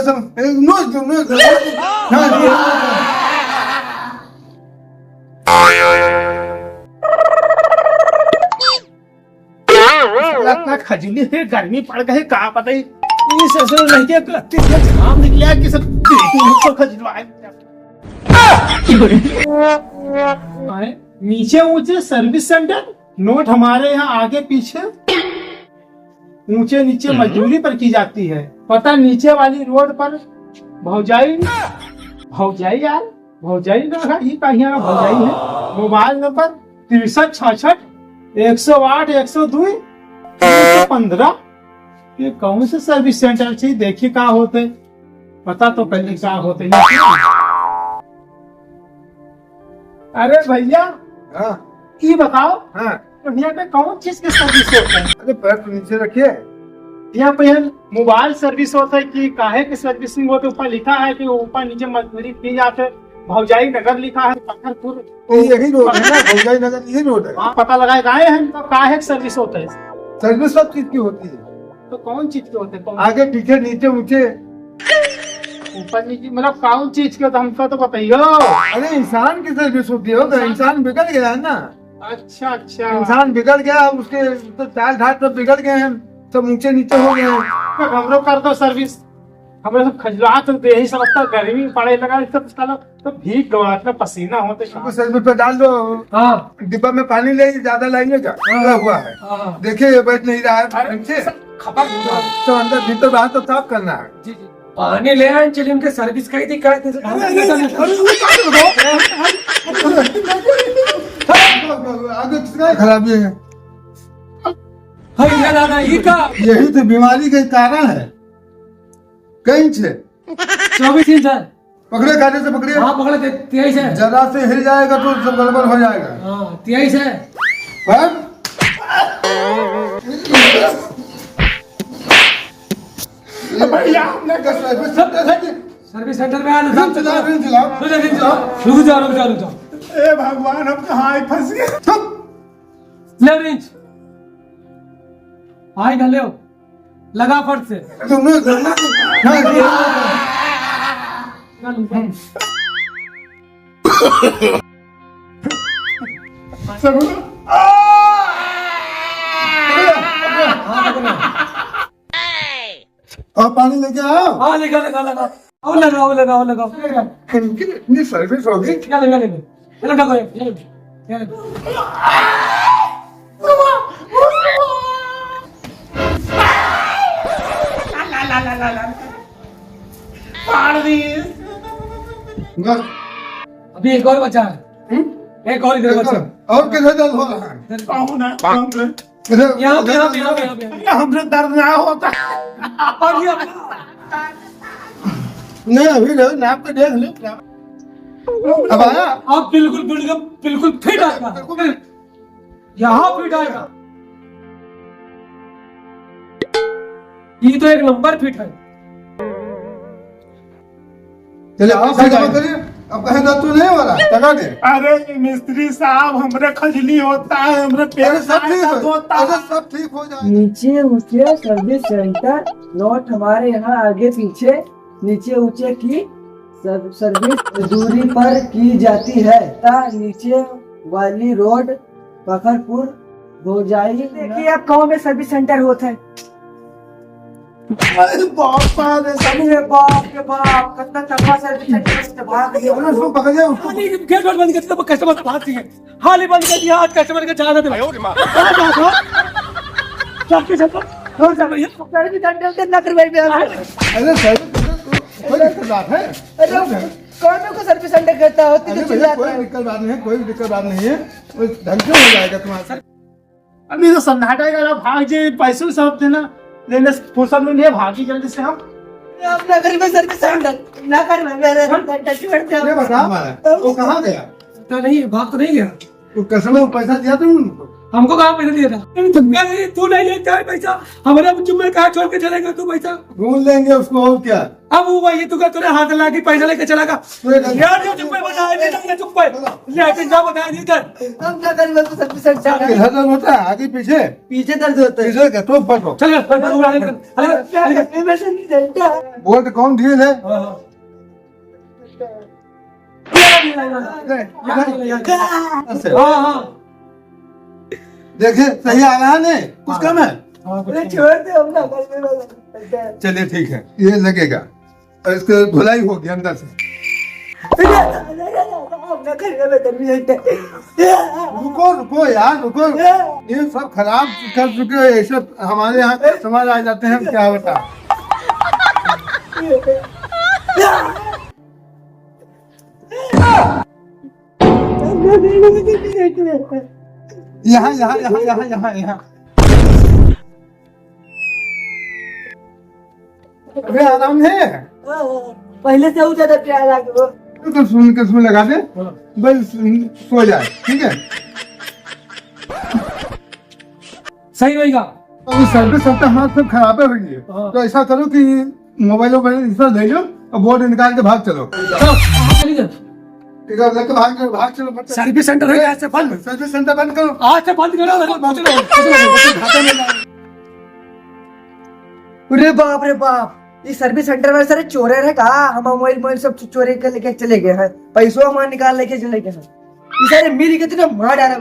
सब नोच दो इतना खजली से गर्मी पड़ गई कहा पता ही ये ससुर लड़के के झाम निकला कि सब तो खजलवाए नीचे ऊंचे सर्विस सेंटर नोट हमारे यहाँ आगे पीछे ऊंचे नीचे मजदूरी पर की जाती है। पता नीचे वाली रोड पर भौजाई भौजाई यार भौजाई ना ये कहीं भौजाई है। Mobile number 6366-108-102-15। ये कौन से सर्विस सेंटर चाहिए देखिए कहाँ होते पता तो पहले कहाँ होते। अरे भैया ये बताओ यहाँ पे कौन चीज की सर्विस होता है? अरे पैर तो नीचे रखिए। यहाँ पे मोबाइल सर्विस होता है कि काहे की सर्विसिंग होती है? ऊपर लिखा है कि ऊपर नीचे मजदूरी की जाते। भौजाई नगर लिखा है पत्थरपुर यही रोड है ना, भौजाई नगर यही रोड है। पता लगाए गाए हैं तो काहे सर्विस होता है? सर्विस सब चीज की होती है। तो कौन चीज के होते हैं? आगे पीछे नीचे ऊंचे ऊपर नीचे मतलब कौन चीज के? तो हमको तो बताइयो। अरे इंसान की सर्विस होती है। तो इंसान बिगड़ गया है ना। अच्छा अच्छा इंसान बिगड़ गया, उसके तो चाल ढाल सब बिगड़ गए हैं, सब ऊंचे नीचे हो गए हैं। हम लोग कर दो सर्विस। हम लोग खजला तो यही समझता गर्मी पड़े लगा सब तो भीग गया इतना पसीना होते। सर्विस पे डाल दो। डिब्बा में पानी ले ज्यादा लाइएगा हुआ है। देखिए बैठ नहीं रहा है तो अंदर भीतर बाहर तो साफ करना है। जी जी पानी ले आए चलिए उनके सर्विस का ही दिक्कत है। आगे किसका खराबी है? यही तो बीमारी का कारण है। कई इंच है? 24 इंच है। पकड़े कायदे से पकड़िए। हाँ पकड़े 23 है। जरा से हिल जाएगा तो सब गड़बड़ हो जाएगा। हाँ 23 है। भैया सर्विस सेंटर में आना। रुक जाओ। ए भगवान अब कहाँ फंस गए। ले रिंच आई ना ले लगा फट से। और पानी लेके आओ। हाँ लगा लगाओ। इतनी सर्विस होगी। अभी एक और बचा है। एक और इधर बचा। और किधर दर्द हो रहा है? यहाँ पे हमसे दर्द ना होता। नहीं अभी नाप के देख लो। अब आया। अब बिल्कुल फिट आएगा। यहाँ फिट आएगा। ये तो एक नंबर फिट है। चलिए पैसा जमा करिए। अब कहीं दर्द तो नहीं हो रहा? लगा दे। अरे मिस्त्री साहब हमरे खजली होता है हमरे पेट सब ठीक होता है। सब ठीक हो जाएगा। नीचे ऊंचे सर्विस सेंटर नोट हमारे यहाँ आगे पीछे नीचे ऊंचे की सर्विस दूरी पर की जाती है। नीचे वाली रोड पखरपुर भौजाई। देखिए आप गाँव में सर्विस सेंटर होता है। बाप के बाप कितना तगड़ा सर्विस सेंटर भाग गया। उसको पकड़िए। उसको गेट बंद कर दिया कस्टमर का बात है। हाल ही बंद कर दिया आज कस्टमर का चाह रहे थे। सर्विस सेंटर ना करवाई में। अरे सर्विस कोई दिक्कत बात है? कौन को सर्विस सेंटर करता होती अरे तो भैया कोई दिक्कत बात नहीं है। कोई दिक्कत बात नहीं है। ढंग से हो जाएगा तुम्हारा। अभी तो सन्नाटा का भाग जे पैसे सब देना लेने फुर्सत में लिए भागी जल्दी से हम। अपना घर में सर्विस सेंटर ना कर मेरे ये बता वो कहाँ गया? तो नहीं भाग तो नहीं गया। वो कस्टमर को पैसा दिया तुम उनको? हमको कहाँ पैसा दिया था? अरे तू नहीं लेता है पैसा, हमारा जुम्मे कहाँ छोड़ के चलेगा तू पैसा? ढूंढ लेंगे उसको और क्या। अब वो वही तू तूने हाथ ला के पैसा लेके चला गया यार। ये चुप्पे बताया नहीं था, ये चुप्पे ले जा बताया नहीं था। हम क्या करेंगे तो सर्विस सेंटर इधर दर्द होता है आगे पीछे पीछे दर्द होता है। पीछे क्या तो पकड़ो। चल चल बोल्ट कौन ढील है? हाँ देखे सही आ रहा है नहीं कुछ कम है। छोड़ दे, हम ना कर। चलिए ठीक है ये लगेगा और इसका धुलाई होगी अंदर से। रुको रुको यार रुको, ये सब खराब कर चुके हो, ये सब हमारे यहाँ कस्टमर आ जाते हैं क्या बता। यहाँ यहाँ यहाँ यहाँ यहाँ यहाँ अबे आराम है पहले से ज्यादा प्यार आ गया। तो सुन के सुन लगा दे बस सो जाए ठीक है। सही रहेगा। तो सर्विस सबका हाथ सब खराब है हुई है तो ऐसा करो कि मोबाइल ले लो और बोर्ड निकाल के भाग चलो। चलो ठीक है लेके भाग चलो। सर्विस सेंटर है आज से बंद, सर्विस सेंटर बंद करो। आज से बंद करो। अरे बाप रे बाप, ये सर्विस सेंटर में सारे चोरे रहे कहा, हम मोबाइल सब चोरी कर लेके चले गए हैं, पैसों हमारे निकाल लेके चले गए हैं। ये सारे मिल के तो मार डाला।